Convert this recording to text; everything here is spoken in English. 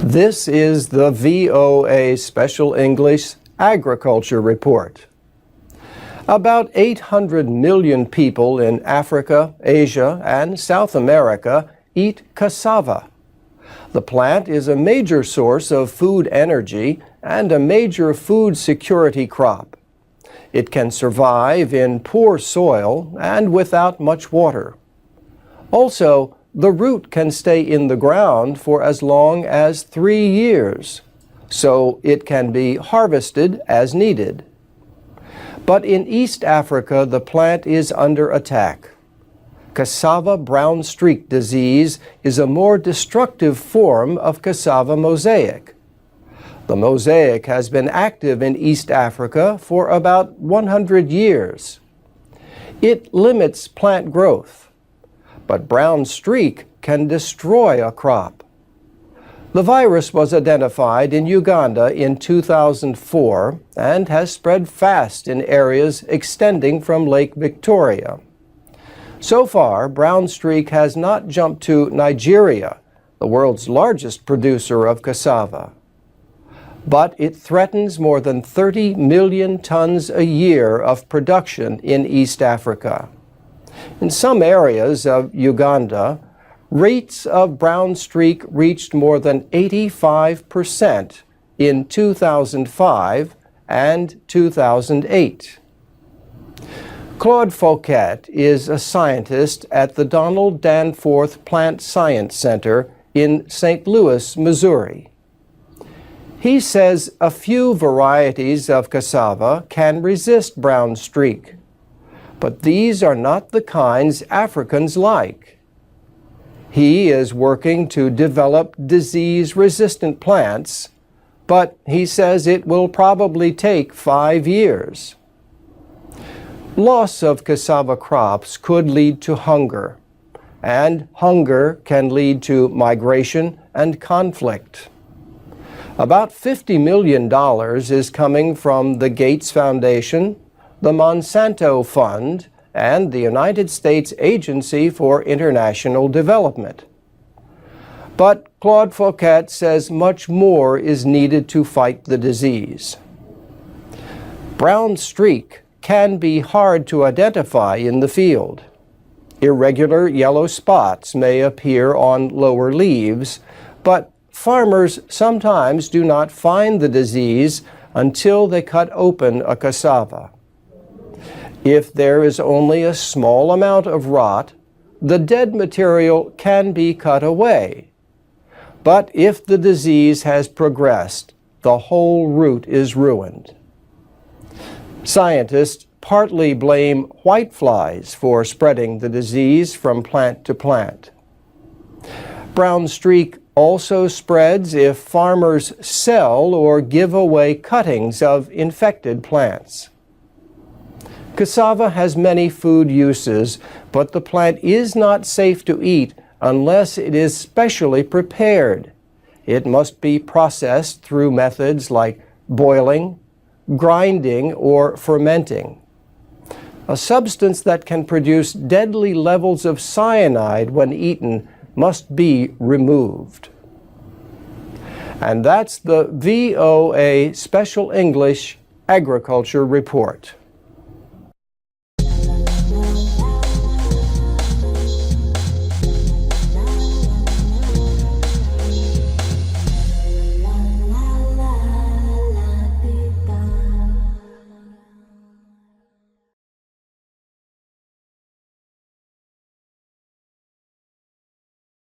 This is the VOA Special English Agriculture Report. About 800 million people in Africa, Asia, and South America eat cassava. The plant is a major source of food energy and a major food security crop. It can survive in poor soil and without much water. Also, the root can stay in the ground for as long as 3 years, so it can be harvested as needed. But in East Africa, the plant is under attack. Cassava brown streak disease is a more destructive form of cassava mosaic. The mosaic has been active in East Africa for about 100 years. It limits plant growth, but brown streak can destroy a crop. The virus was identified in Uganda in 2004 and has spread fast in areas extending from Lake Victoria. So far, brown streak has not jumped to Nigeria, the world's largest producer of cassava. But it threatens more than 30 million tons a year of production in East Africa. In some areas of Uganda, rates of brown streak reached more than 85% in 2005 and 2008. Claude Fouquet is a scientist at the Donald Danforth Plant Science Center in St. Louis, Missouri. He says a few varieties of cassava can resist brown streak, but these are not the kinds Africans like. He is working to develop disease-resistant plants, but he says it will probably take 5 years. Loss of cassava crops could lead to hunger, and hunger can lead to migration and conflict. About $50 million is coming from the Gates Foundation, the Monsanto Fund, and the United States Agency for International Development. But Claude Fouquet says much more is needed to fight the disease. Brown streak can be hard to identify in the field. Irregular yellow spots may appear on lower leaves, but farmers sometimes do not find the disease until they cut open a cassava. If there is only a small amount of rot, the dead material can be cut away. But if the disease has progressed, the whole root is ruined. Scientists partly blame whiteflies for spreading the disease from plant to plant. Brown streak also spreads if farmers sell or give away cuttings of infected plants. Cassava has many food uses, but the plant is not safe to eat unless it is specially prepared. It must be processed through methods like boiling, grinding, or fermenting. A substance that can produce deadly levels of cyanide when eaten must be removed. And that's the VOA Special English Agriculture Report.